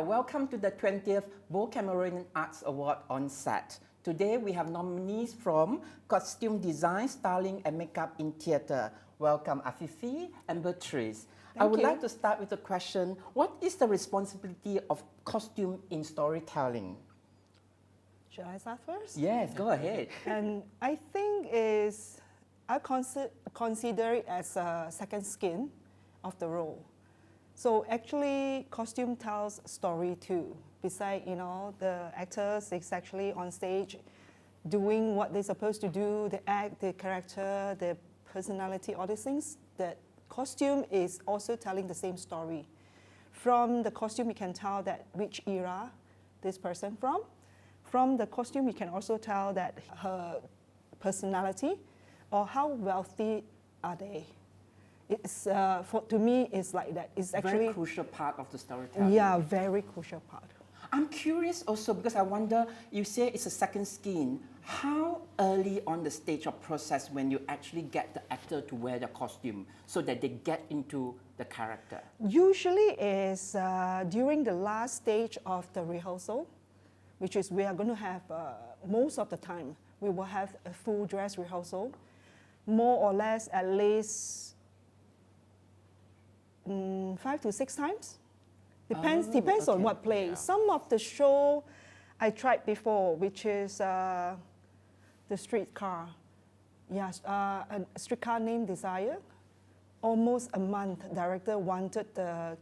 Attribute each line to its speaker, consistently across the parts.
Speaker 1: welcome to the 20th BOH Cameronian Arts Award on set. Today we have nominees from Costume Design, Styling and Makeup in Theatre. Welcome Afifi and Beatrice. I would like to start with a question. What is the responsibility of costume in storytelling?
Speaker 2: Should I start first?
Speaker 1: Yes, go ahead.
Speaker 2: And I think I consider it as a second skin of the role. So actually, costume tells story too. Besides, the actors is actually on stage doing what they're supposed to do, the act, the character, the personality, all these things. That costume is also telling the same story. From the costume, you can tell that which era this person from. From the costume, you can also tell that her personality or how wealthy are they. It's, to me, it's like that. It's actually
Speaker 1: very crucial part of the storytelling.
Speaker 2: Yeah, very crucial part.
Speaker 1: I'm curious also because I wonder, you say it's a second skin. How early on the stage or process when you actually get the actor to wear the costume so that they get into the character?
Speaker 2: Usually is during the last stage of the rehearsal, which is we are going to have, most of the time, we will have a full dress rehearsal, more or less at least 5 to 6 times. Depends on what play. Yeah. Some of the show I tried before, which is the streetcar. Yes, a streetcar named Desire. Almost a month, director wanted the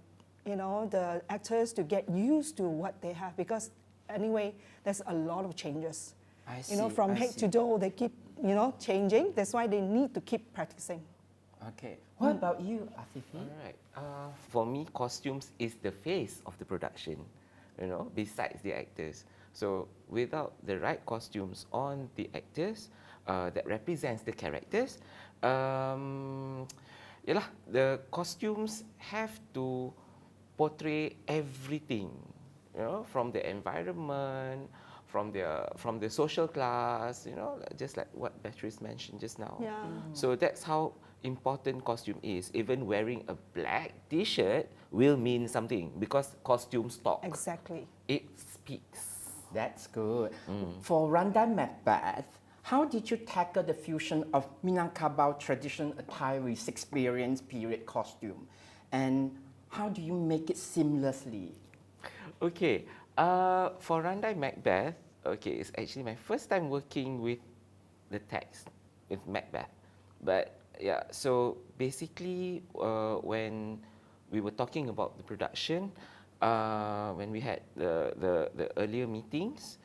Speaker 2: actors to get used to what they have because anyway, there's a lot of changes.
Speaker 1: I see,
Speaker 2: from head to toe, they keep changing. That's why they need to keep practicing.
Speaker 1: Okay. What about you, Afifi?
Speaker 3: All right. For me, costumes is the face of the production, besides the actors. So without the right costumes on the actors that represents the characters, the costumes have to portray everything, from the environment, from the social class, just like what Beatrice mentioned just now.
Speaker 2: Yeah.
Speaker 3: So that's how important costume is. Even wearing a black T-shirt will mean something because costumes talk.
Speaker 2: Exactly.
Speaker 3: It speaks.
Speaker 1: That's good. For Randai MacBeth, how did you tackle the fusion of Minangkabau traditional attire with Shakespearean period costume? And how do you make it seamlessly?
Speaker 3: Okay. For Randai MacBeth, it's actually my first time working with the text, with MacBeth. But yeah, so basically when we were talking about the production, when we had the earlier meetings,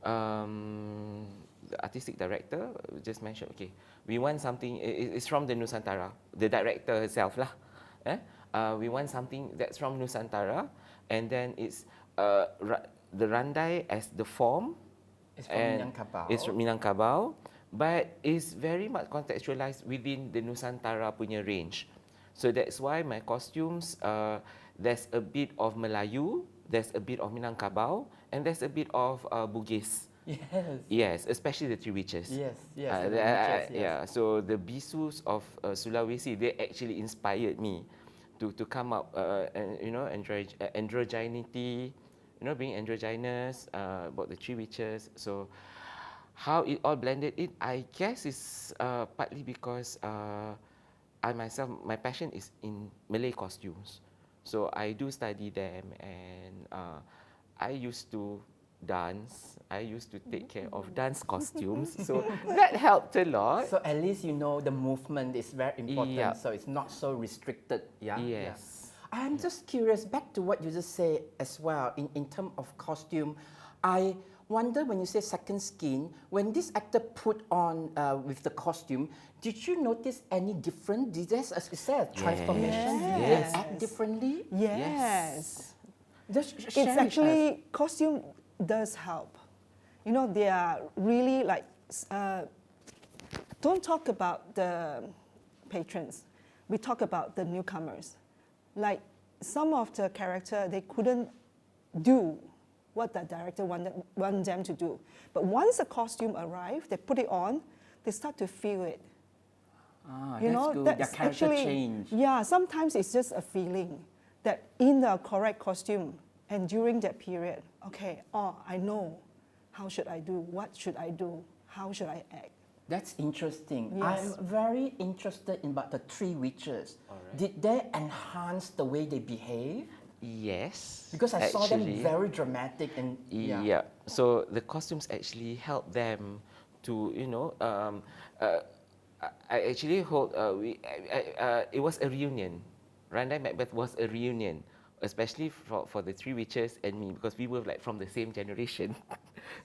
Speaker 3: the artistic director just mentioned, okay, we want something, it's from the Nusantara, the director herself lah. We want something that's from Nusantara, and then it's the Randai as the form.
Speaker 1: It's from Minangkabau.
Speaker 3: It's from Minangkabau, but it's very much contextualized within the Nusantara punya range. So that's why my costumes, there's a bit of Melayu, there's a bit of Minangkabau, and there's a bit of Bugis.
Speaker 1: Yes.
Speaker 3: Yes, especially the Three Witches.
Speaker 1: Yes, yes.
Speaker 3: Yes. Yeah, so the Bisus of Sulawesi, they actually inspired me to come up, androgyny, being androgynous, about the Three Witches. So how it all blended in, I guess is partly because I myself, my passion is in Malay costumes. So I do study them, and I used to dance. I used to take care of dance costumes. So that helped a lot.
Speaker 1: So at least the movement is very important,
Speaker 3: Yeah.
Speaker 1: so it's not so restricted. Yeah.
Speaker 3: Yes.
Speaker 1: Yeah. I'm just curious, back to what you just said as well, in terms of costume, I wonder when you say second skin, when this actor put on with the costume, did you notice any different? Is there a transformation?
Speaker 2: Yes.
Speaker 1: Did they act differently?
Speaker 2: Yes.
Speaker 1: It's
Speaker 2: It's actually, costume does help. They are really like, don't talk about the patrons. We talk about the newcomers. Like some of the character, they couldn't do what the director wanted them to do. But once the costume arrived, they put it on, they start to feel it.
Speaker 1: That's good. Their character change.
Speaker 2: Yeah, sometimes it's just a feeling that in the correct costume, And during that period, okay, I know. How should I do? What should I do? How should I act?
Speaker 1: That's interesting.
Speaker 2: Yes.
Speaker 1: I'm very interested in about the three witches.
Speaker 3: Alright.
Speaker 1: Did they enhance the way they behave?
Speaker 3: Yes.
Speaker 1: Because I saw them
Speaker 3: actually.
Speaker 1: very dramatic and
Speaker 3: Yeah. So the costumes actually help them to, I actually hold. It was a reunion. Randai MacBeth was a reunion, especially for the three witches and me, because we were like from the same generation,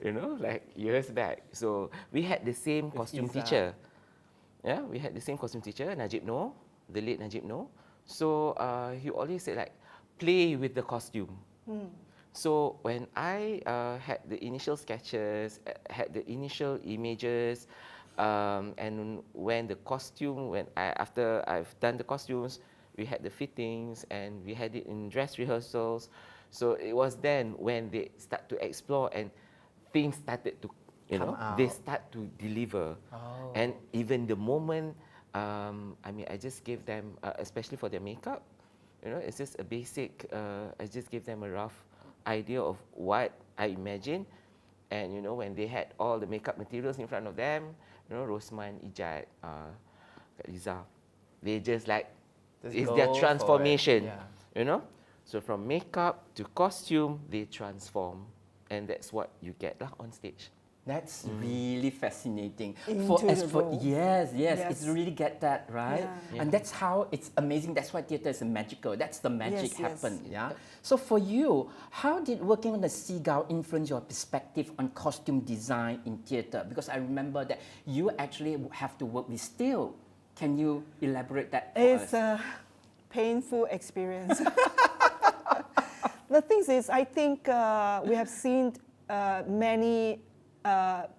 Speaker 3: like years back. So we had the same costume teacher. Yeah, we had the same costume teacher, Najib Noor, the late Najib Noor. So he always said like, play with the costume. So when I had the initial sketches, had the initial images, and when the costume, after I've done the costumes, we had the fittings and we had it in dress rehearsals. So it was then when they start to explore and things started to, they start to deliver.
Speaker 1: Oh.
Speaker 3: And even the moment, I just gave them, especially for their makeup, it's just a basic, I just gave them a rough idea of what I imagine. And, when they had all the makeup materials in front of them, Rosman, Ijat, Kak Liza, they just like, it's their transformation, So from makeup to costume, they transform. And that's what you get on stage.
Speaker 1: That's really fascinating.
Speaker 2: Into the role.
Speaker 1: Yes, it's really get that, right?
Speaker 2: Yeah.
Speaker 1: And that's how it's amazing. That's why theatre is magical. That's the magic
Speaker 2: Yes, yes.
Speaker 1: happen, yeah? So for you, how did working on the Seagull influence your perspective on costume design in theatre? Because I remember that you actually have to work with still. Can you elaborate that for us?
Speaker 2: It's a painful experience. The thing is, I think we have seen many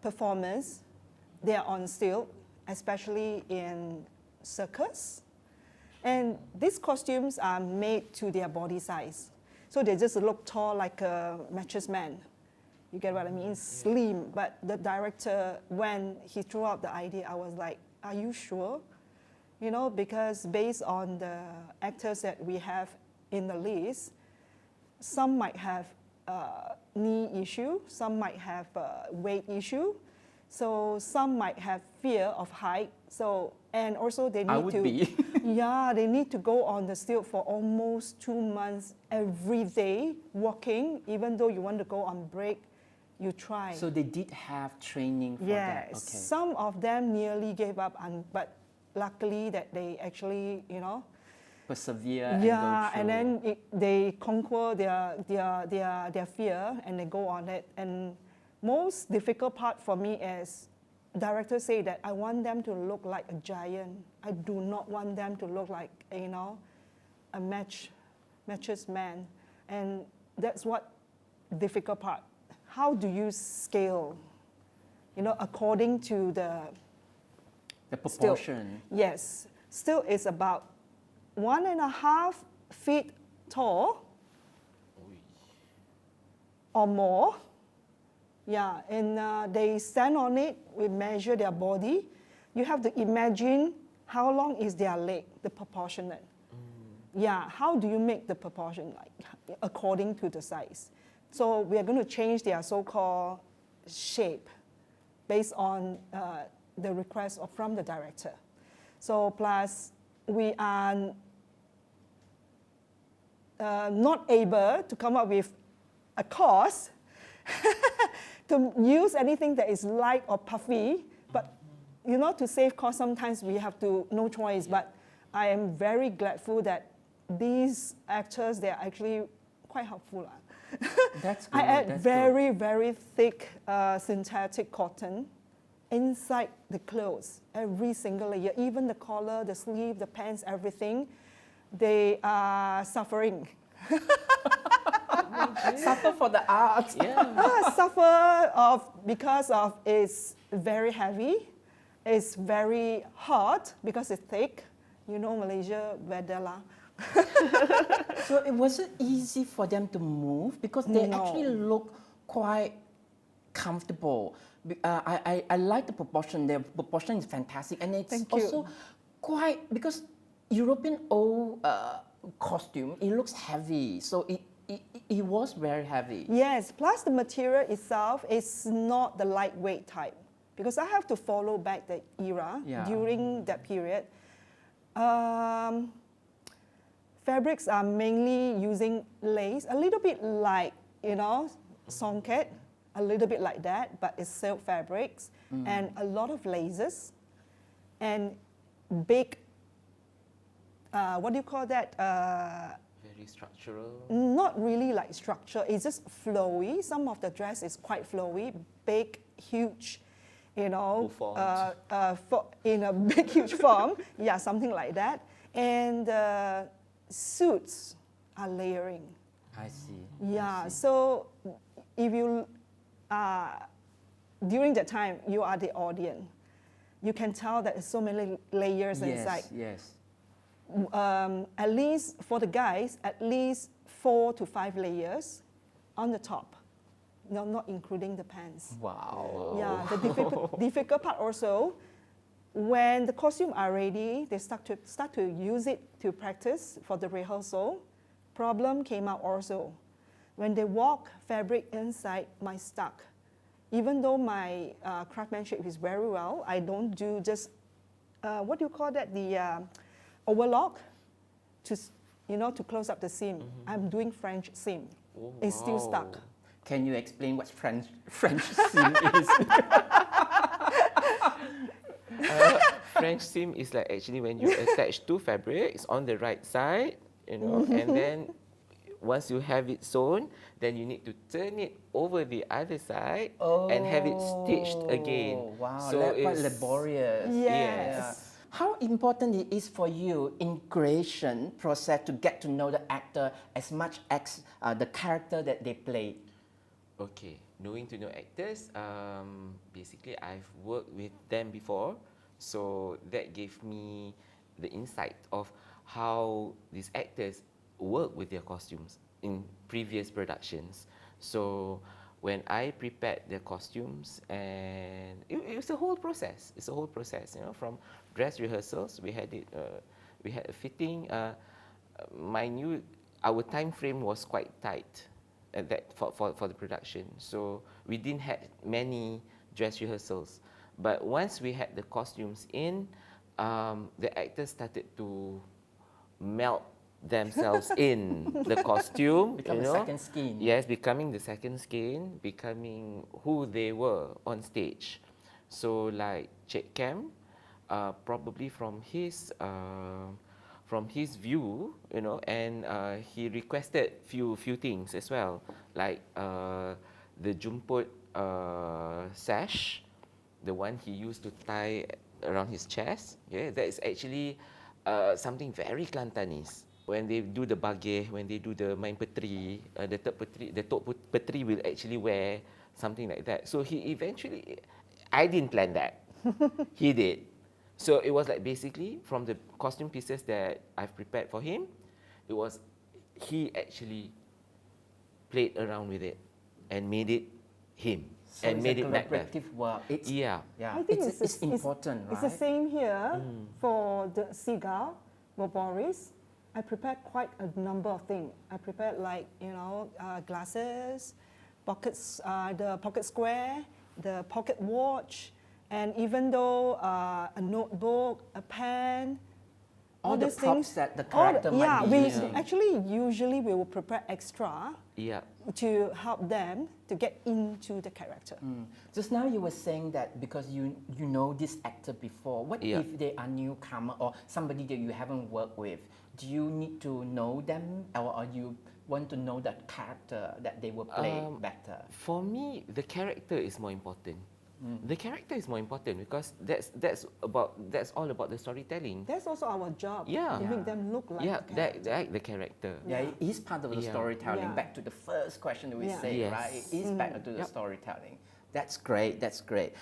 Speaker 2: performers, they are on still, especially in circus. And these costumes are made to their body size. So they just look tall like a mattress man. You get what I mean? Slim. But the director, when he threw out the idea, I was like, are you sure? Because based on the actors that we have in the list, some might have knee issue, some might have weight issue, so some might have fear of height. So, and also they need they need to go on the stilt for almost 2 months every day, walking. Even though you want to go on break, you try.
Speaker 1: So they did have training for that.
Speaker 2: Yes,
Speaker 1: Okay.
Speaker 2: some of them nearly gave up, but luckily that they actually,
Speaker 1: Persevere and go through.
Speaker 2: and then they conquer their fear and they go on it. And most difficult part for me is directors say that I want them to look like a giant. I do not want them to look like a mattress man, and that's what difficult part. How do you scale? According to the
Speaker 1: proportion.
Speaker 2: Yes, still is about 1.5 feet tall or more. Yeah, and they stand on it, we measure their body. You have to imagine how long is their leg, the proportionate. Yeah, how do you make the proportion according to the size? So we are going to change their so-called shape based on the request from the director. So plus we are not able to come up with a cost to use anything that is light or puffy, but to save cost, sometimes we have to, no choice. But I am very grateful that these actors, they're actually quite helpful.
Speaker 1: That's good.
Speaker 2: I add
Speaker 1: That's
Speaker 2: very, very thick synthetic cotton inside the clothes, every single layer, even the collar, the sleeve, the pants, everything. They are suffering.
Speaker 1: Suffer for the art.
Speaker 3: Yeah.
Speaker 2: Suffer because of it's very heavy, it's very hot because it's thick. Malaysia weather lah.
Speaker 1: So it wasn't easy for them to move because they actually look quite comfortable. I like the proportion. Their proportion is fantastic, and it's also quite because European old costume. It looks heavy, so it was very heavy.
Speaker 2: Yes, plus the material itself is not the lightweight type because I have to follow back the era
Speaker 1: Yeah.
Speaker 2: during that period. Fabrics are mainly using lace, a little bit like, songket, a little bit like that, but it's silk fabrics and a lot of laces and big, what do you call that?
Speaker 3: Very structural.
Speaker 2: Not really like structure, it's just flowy. Some of the dress is quite flowy, big, huge,
Speaker 3: Full formed.
Speaker 2: in a big, huge form. Yeah, something like that. And suits are layering.
Speaker 1: I see.
Speaker 2: Yeah,
Speaker 1: I see.
Speaker 2: so if you, during that time, you are the audience, you can tell that there's so many layers inside.
Speaker 1: Yes.
Speaker 2: At least for the guys, at least 4 to 5 layers on the top, not including the pants.
Speaker 1: Wow.
Speaker 2: Yeah, the difficult part also, when the costume are ready, they start to use it to practice for the rehearsal. Problem came out also. When they walk, fabric inside might stuck. Even though my craftsmanship is very well, I don't do just, what do you call that, the overlock to close up the seam. I'm doing French seam.
Speaker 3: Oh,
Speaker 2: It's still stuck.
Speaker 3: wow.
Speaker 1: Can you explain what French seam is?
Speaker 3: French seam is like actually when you attach two fabrics on the right side, and then once you have it sewn, then you need to turn it over the other side and have it stitched again.
Speaker 1: Oh, wow,
Speaker 3: So
Speaker 1: quite
Speaker 3: it's-
Speaker 1: laborious.
Speaker 2: Yes.
Speaker 1: Yeah. How important it is for you in creation process to get to know the actor as much as the character that they play?
Speaker 3: Okay, knowing to know actors, basically I've worked with them before, so that gave me the insight of how these actors work with their costumes in previous productions. So when I prepared the costumes, and it was a whole process. It's a whole process, from dress rehearsals. We had a fitting. Our time frame was quite tight at that for the production. So we didn't have many dress rehearsals. But once we had the costumes in, the actors started to melt themselves in the costume.
Speaker 1: Become a second skin.
Speaker 3: Yes, becoming the second skin, becoming who they were on stage. So like Cik Cam, probably from his view, and he requested few things as well, like the jumput sash, the one he used to tie around his chest. Yeah, that is actually something very Kelantanese. When they do the bageh, when they do the main petri, the tok petri will actually wear something like that. So he eventually, I didn't plan that. He did. So it was like basically from the costume pieces that I've prepared for him, he actually played around with it and made it him.
Speaker 1: So
Speaker 3: and
Speaker 1: it's
Speaker 3: made
Speaker 1: a
Speaker 3: it Macbeth.
Speaker 1: collaborative work. It's,
Speaker 3: Yeah.
Speaker 1: yeah.
Speaker 2: I think
Speaker 1: it's important,
Speaker 2: It's
Speaker 1: right?
Speaker 2: the same here for the seagull, for Boris. I prepared quite a number of things. I prepared glasses, pockets, the pocket square, the pocket watch, and even though a notebook, a pen,
Speaker 1: all the
Speaker 2: these
Speaker 1: props
Speaker 2: things.
Speaker 1: that the character might
Speaker 2: yeah,
Speaker 1: be
Speaker 2: we
Speaker 1: using.
Speaker 2: actually usually we will prepare extra
Speaker 3: Yeah.
Speaker 2: to help them to get into the character.
Speaker 1: Just now you were saying that because you know this actor before. What
Speaker 3: Yeah.
Speaker 1: if they are newcomer or somebody that you haven't worked with? Do you need to know them, or you want to know that character that they will play better?
Speaker 3: For me, the character is more important. The character is more important because that's all about the storytelling.
Speaker 2: That's also our job
Speaker 3: Yeah.
Speaker 2: to make them look like
Speaker 3: Yeah,
Speaker 2: the character.
Speaker 3: like the character.
Speaker 1: Yeah, it is part of the
Speaker 3: Yeah.
Speaker 1: storytelling.
Speaker 2: Yeah.
Speaker 1: Back to the first question that we
Speaker 2: Yeah.
Speaker 1: say,
Speaker 3: Yes.
Speaker 1: right? It is back to the
Speaker 3: Yep.
Speaker 1: storytelling. That's great. That's great.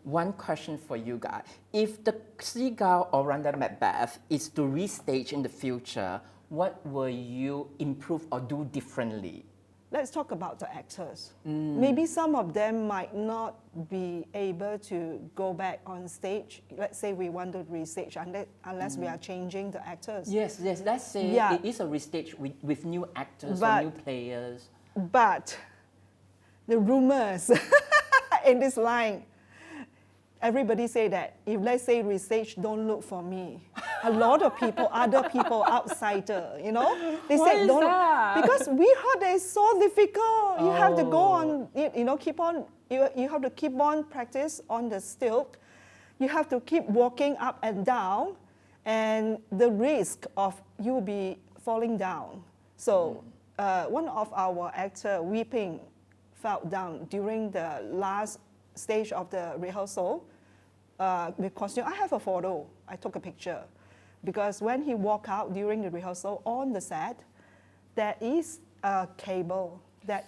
Speaker 1: One question for you guys: if the Seagull or Randai Macbeth is to restage in the future, what will you improve or do differently?
Speaker 2: let's talk about the actors. Maybe some of them might not be able to go back on stage. Let's say we want to restage unless we are changing the actors.
Speaker 1: Yes, yes. Let's say
Speaker 2: Yeah.
Speaker 1: it is a restage with new actors or
Speaker 2: But-
Speaker 1: new players.
Speaker 2: But the rumors in this line, everybody say that if let's say restage, don't look for me. A lot of people, other people, outsider, you know, they
Speaker 1: Why
Speaker 2: say
Speaker 1: is
Speaker 2: don't
Speaker 1: that?
Speaker 2: because we heard that it's so difficult. You have to go
Speaker 1: Oh.
Speaker 2: on, you know, keep on. You have to keep on practice on the stilt. You have to keep walking up and down, and the risk of you be falling down. So one of our actor weeping fell down during the last stage of the rehearsal with costume. I have a photo. I took a picture because when he walked out during the rehearsal on the set, there is a cable that,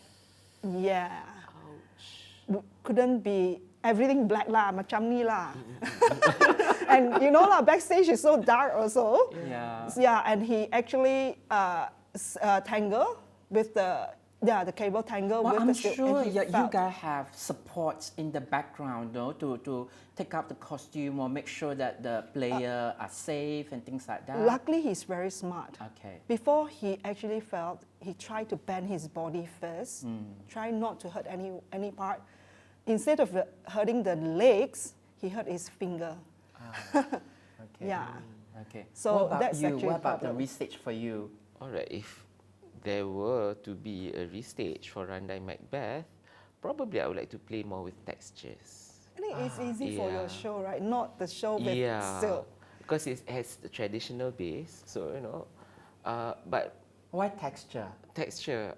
Speaker 2: couldn't be everything black lah, macam ni lah. And you know lah, backstage is so dark also.
Speaker 1: Yeah.
Speaker 2: Yeah, and he actually tangle with the cable tangle
Speaker 1: Well,
Speaker 2: with
Speaker 1: I'm
Speaker 2: the stilt,
Speaker 1: sure
Speaker 2: and he
Speaker 1: you
Speaker 2: fell.
Speaker 1: guys have supports in the background, no, to take out the costume or make sure that the player are safe and things like that.
Speaker 2: Luckily, he's very smart.
Speaker 1: Okay.
Speaker 2: Before he actually fell, he tried to bend his body first, try not to hurt any part. Instead of hurting the legs, he hurt his finger.
Speaker 1: Okay.
Speaker 2: Yeah.
Speaker 1: Okay.
Speaker 2: So
Speaker 1: what about
Speaker 2: that's
Speaker 1: you?
Speaker 2: actually
Speaker 1: What about the
Speaker 2: problem.
Speaker 1: restage for you?
Speaker 3: All right, if there were to be a restage for Randai MacBeth, probably I would like to play more with textures.
Speaker 2: I think it's easy for your
Speaker 3: Yeah.
Speaker 2: show, right? Not the show with
Speaker 3: Yeah,
Speaker 2: stilt.
Speaker 3: because it has the traditional base, so you know, but
Speaker 1: Why texture?
Speaker 3: texture.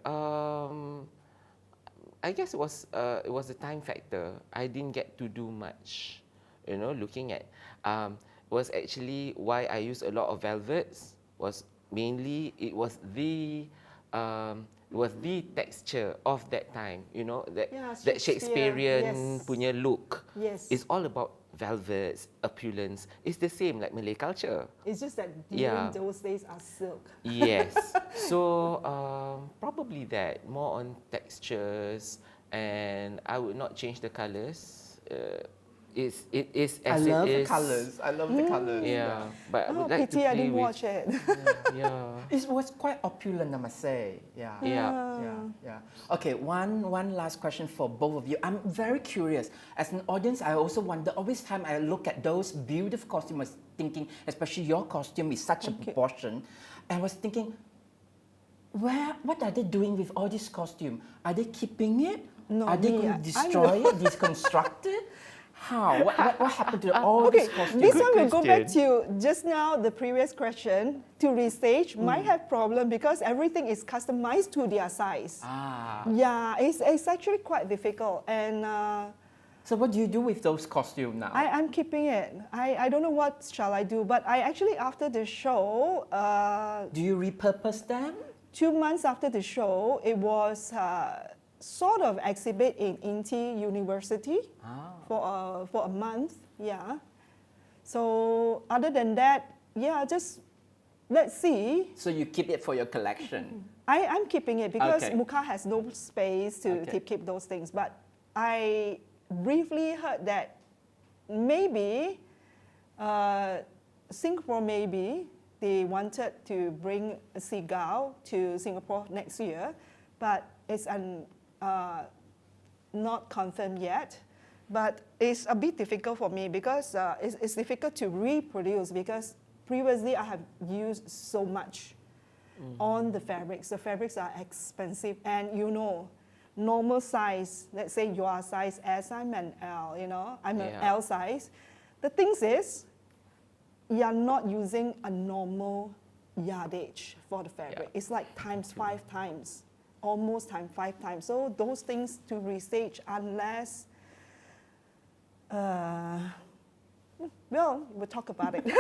Speaker 3: I guess it was the time factor. I didn't get to do much, you know. Looking at was actually why I used a lot of velvets. Was mainly it was the texture of that time, you know, that
Speaker 2: Yeah,
Speaker 3: that
Speaker 2: Shakespeare,
Speaker 3: Shakespearean
Speaker 2: yes.
Speaker 3: punya look.
Speaker 2: Yes.
Speaker 3: It's all about velvets, opulence. It's the same like Malay culture.
Speaker 2: It's just that during
Speaker 3: Yeah.
Speaker 2: those days are silk.
Speaker 3: Yes. So probably that more on textures, and I would not change the colors. It is
Speaker 1: I
Speaker 3: as
Speaker 1: love
Speaker 3: it
Speaker 1: the
Speaker 3: is.
Speaker 1: colors. I love the colors.
Speaker 3: Yeah, but I
Speaker 2: Oh,
Speaker 3: would like to
Speaker 2: pity I
Speaker 3: play
Speaker 2: didn't
Speaker 3: with.
Speaker 2: watch it.
Speaker 3: Yeah.
Speaker 1: It was quite opulent, I must say. Yeah.
Speaker 3: Yeah.
Speaker 1: Yeah. Okay, one last question for both of you. I'm very curious. As an audience, I also wonder, always time I look at those beautiful costumes, thinking, especially your costume is such a proportion, I was thinking, what are they doing with all this costume? Are they keeping it?
Speaker 2: No,
Speaker 1: Are they
Speaker 2: me,
Speaker 1: going
Speaker 2: I
Speaker 1: to destroy it, deconstruct it? How? What happened to all
Speaker 2: Okay,
Speaker 1: these costumes?
Speaker 2: this one will go back
Speaker 3: question.
Speaker 2: to just now the previous question. To restage might have problem because everything is customized to their size.
Speaker 1: Ah.
Speaker 2: Yeah, it's actually quite difficult, and
Speaker 1: So what do you do with those costumes now?
Speaker 2: I'm keeping it. I don't know what shall I do, but I actually after the show,
Speaker 1: Do you repurpose them?
Speaker 2: 2 months after the show, it was sort of exhibit in Inti University for a month. Yeah. So other than that, yeah, just let's see.
Speaker 1: So you keep it for your collection?
Speaker 2: I'm keeping it because
Speaker 1: Okay.
Speaker 2: Muka has no space to
Speaker 1: Okay.
Speaker 2: keep those things. But I briefly heard that maybe Singapore maybe they wanted to bring a seagull to Singapore next year, but it's not confirmed yet. But it's a bit difficult for me because it's difficult to reproduce because previously I have used so much on the fabrics. The fabrics are expensive, and you know, normal size, let's say you are size S, I'm an L, you know, I'm an
Speaker 3: Yeah.
Speaker 2: L size. The thing is, you are not using a normal yardage for the fabric.
Speaker 3: Yeah.
Speaker 2: It's like times 5 times, almost times 5 times. So those things to restage unless, well, we'll talk about it. You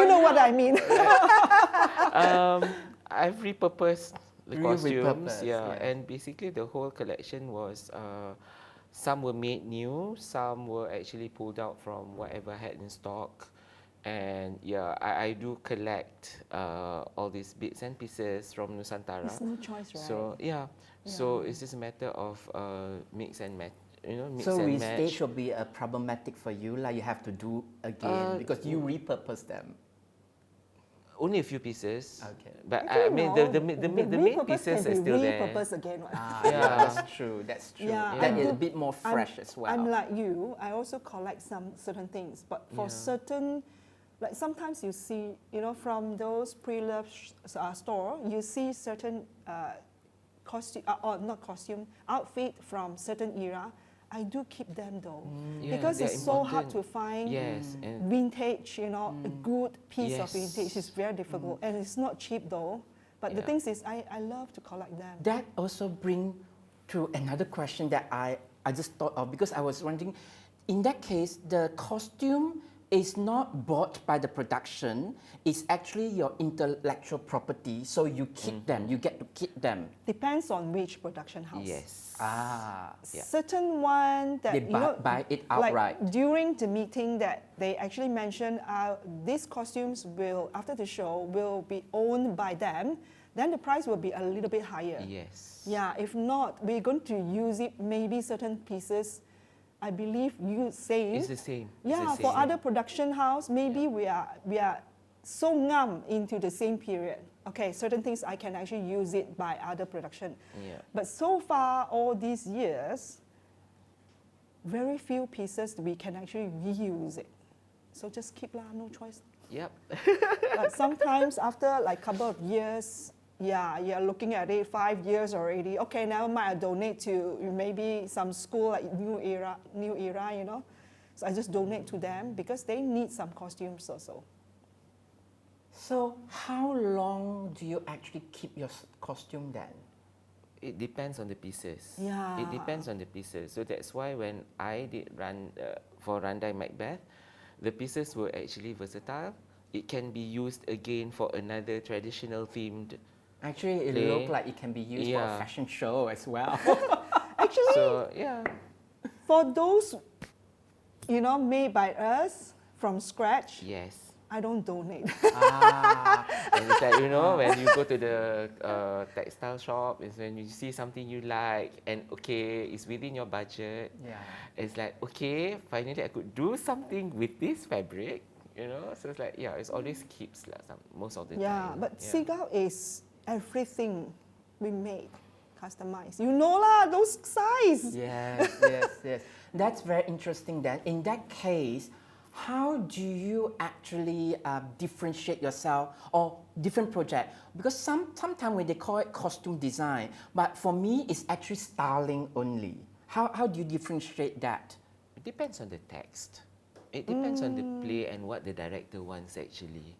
Speaker 2: know what I mean.
Speaker 3: I've repurposed the
Speaker 1: You
Speaker 3: costumes,
Speaker 1: repurposed,
Speaker 3: yeah,
Speaker 1: yeah.
Speaker 3: and basically the whole collection was some were made new, some were actually pulled out from whatever I had in stock, And yeah, I do collect all these bits and pieces from Nusantara.
Speaker 2: It's no choice, right?
Speaker 3: So yeah, so it's just a matter of mix and match. Mix
Speaker 1: So
Speaker 3: and
Speaker 1: restage
Speaker 3: match.
Speaker 1: will be problematic for you, like you have to do again because you repurpose them.
Speaker 3: Only a few pieces.
Speaker 1: Okay.
Speaker 3: But
Speaker 2: Actually,
Speaker 3: I mean,
Speaker 2: no.
Speaker 3: the main
Speaker 2: repurpose
Speaker 3: pieces
Speaker 2: can
Speaker 3: are
Speaker 2: be
Speaker 3: still there.
Speaker 2: repurposed again. Right?
Speaker 1: Yeah, that's true. That's true.
Speaker 2: Yeah,
Speaker 1: That
Speaker 2: I
Speaker 1: is a
Speaker 2: do-
Speaker 1: bit more fresh as well.
Speaker 2: I'm like you. I also collect some certain things, but for
Speaker 3: Yeah.
Speaker 2: certain, like sometimes you see, from those pre-loved store, you see certain costume or not costume outfit from certain era. I do keep them though,
Speaker 3: Yeah,
Speaker 2: because
Speaker 3: they're
Speaker 2: it's so hard
Speaker 3: important.
Speaker 2: to find
Speaker 3: Yes, and
Speaker 2: vintage. A good piece of
Speaker 3: Yes.
Speaker 2: vintage is very difficult, and it's not cheap though. But the
Speaker 3: Yeah.
Speaker 2: thing is, I love to collect them.
Speaker 1: That also bring to another question that I just thought of, because I was wondering, in that case, the costume is not bought by the production, it's actually your intellectual property, so you keep them, you get to keep them.
Speaker 2: Depends on which production house.
Speaker 3: yes. Yeah.
Speaker 2: Certain one that
Speaker 1: They buy it outright.
Speaker 2: Like during the meeting that they actually mentioned these costumes will, after the show, will be owned by them, then the price will be a little bit higher.
Speaker 3: Yes.
Speaker 2: Yeah, if not, we're going to use it, maybe certain pieces, I believe you say.
Speaker 3: It's the same. It's
Speaker 2: Yeah,
Speaker 3: the
Speaker 2: for
Speaker 3: same.
Speaker 2: other production house, maybe we are so ngam into the same period. Okay, certain things I can actually use it by other production.
Speaker 3: Yeah.
Speaker 2: But so far, all these years, very few pieces we can actually reuse it. So just keep lah, no choice.
Speaker 3: Yep.
Speaker 2: But sometimes after like couple of years, yeah, you're looking at it 5 years already. Okay, never mind, I donate to maybe some school like New Era, So I just donate to them because they need some costumes also.
Speaker 1: So how long do you actually keep your costume then?
Speaker 3: It depends on the pieces.
Speaker 2: Yeah.
Speaker 3: It depends on the pieces. So that's why when I did run for Randai MacBeth, the pieces were actually versatile. It can be used again for another traditional themed.
Speaker 1: Actually, it
Speaker 3: Play.
Speaker 1: looks like it can be used for a
Speaker 3: Yeah.
Speaker 1: fashion show as well.
Speaker 2: Actually,
Speaker 3: So yeah.
Speaker 2: for those, made by us from scratch,
Speaker 3: Yes.
Speaker 2: I don't donate.
Speaker 3: And it's like, when you go to the textile shop, is when you see something you like and okay, it's within your budget.
Speaker 1: Yeah.
Speaker 3: It's like, okay, finally I could do something with this fabric, So it's like, yeah, it's always keeps most of the
Speaker 2: Yeah,
Speaker 3: time.
Speaker 2: but Seagull is everything we made, customized. You know lah, those size.
Speaker 1: Yes. That's very interesting then. In that case, how do you actually differentiate yourself or different project? Because sometimes when they call it costume design, but for me, it's actually styling only. How do you differentiate that?
Speaker 3: It depends on the text. It depends on the play and what the director wants actually.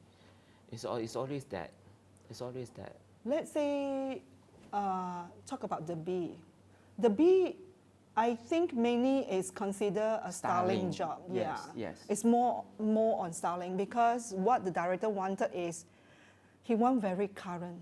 Speaker 3: It's always that. It's always that.
Speaker 2: Let's say, talk about the bee. The bee, I think mainly is considered a styling job.
Speaker 1: Yes.
Speaker 2: It's more on styling because what the director wanted is, he want very current.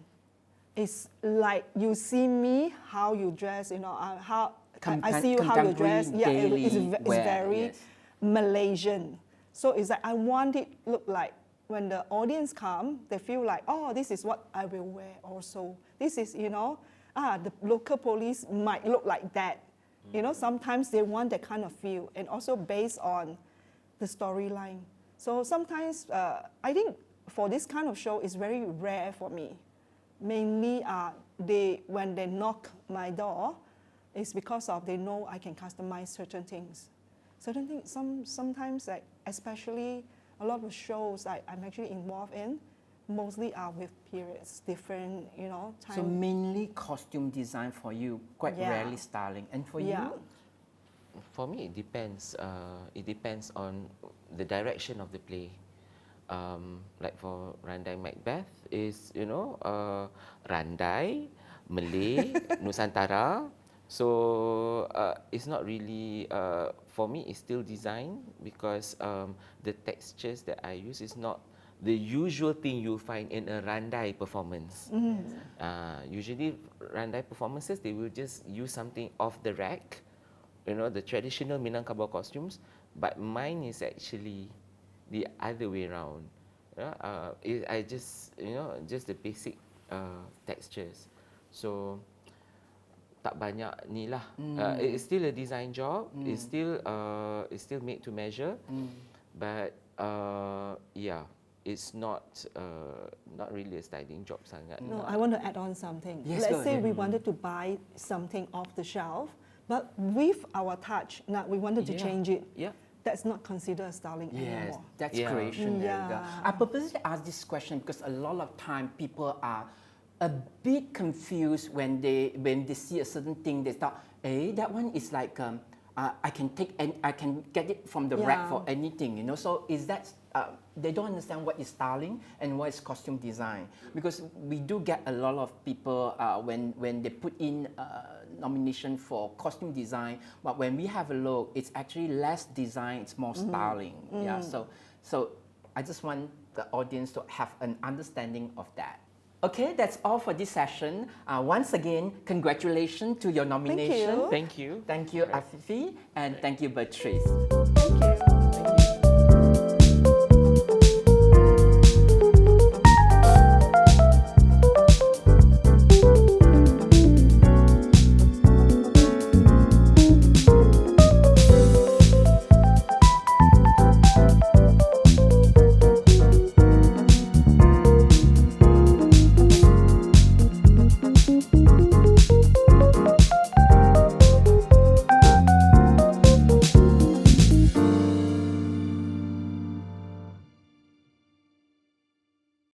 Speaker 2: It's like you see me, how you dress, how I see you how you dress. Yeah, it's very
Speaker 1: yes.
Speaker 2: Malaysian. So it's like I want it look like when the audience come, they feel like, oh, this is what I will wear also. This is, the local police might look like that. Sometimes they want that kind of feel, and also based on the storyline. So sometimes I think for this kind of show, it's very rare for me. Mainly, when they knock my door, it's because of they know I can customize certain things. Certain things, sometimes, like especially a lot of shows I'm actually involved in, mostly are with periods, different, time.
Speaker 1: So mainly costume design for you, quite
Speaker 2: Yeah.
Speaker 1: rarely styling. And for
Speaker 2: Yeah.
Speaker 1: you?
Speaker 3: For me, it depends. It depends on the direction of the play. Like for Randai MacBeth is, Randai, Malay, Nusantara. So it's not really, for me, it's still design because the textures that I use is not the usual thing you find in a Randai performance. Usually, Randai performances, they will just use something off the rack, the traditional Minangkabau costumes, but mine is actually the other way around. I just just the basic textures. So tak banyak ni lah. It's still a design job. It's still made to measure. But yeah, it's not really a styling job sangat.
Speaker 2: No, I want to add on something.
Speaker 1: Yes,
Speaker 2: Let's
Speaker 1: go
Speaker 2: say
Speaker 1: ahead.
Speaker 2: we wanted to buy something off the shelf, but with our touch, now we wanted to
Speaker 1: Yeah.
Speaker 2: change it.
Speaker 3: Yeah.
Speaker 2: That's not considered styling
Speaker 1: Yes,
Speaker 2: anymore.
Speaker 1: that's
Speaker 3: Yeah.
Speaker 1: creation. There you go.
Speaker 2: Yeah.
Speaker 1: I purposely asked this question because a lot of time people are a bit confused when they see a certain thing. They thought, that one is like I can take and I can get it from the rack
Speaker 2: Yeah.
Speaker 1: for anything. So is that they don't understand what is styling and what is costume design, because we do get a lot of people when they put in nomination for costume design, but when we have a look, it's actually less design, it's more styling. Yeah, so I just want the audience to have an understanding of that. Okay, that's all for this session. Once again, congratulations to your nomination.
Speaker 2: you.
Speaker 3: Thank you.
Speaker 1: Thank you, Afifi, and thank you, Beatrice.
Speaker 2: Thank you.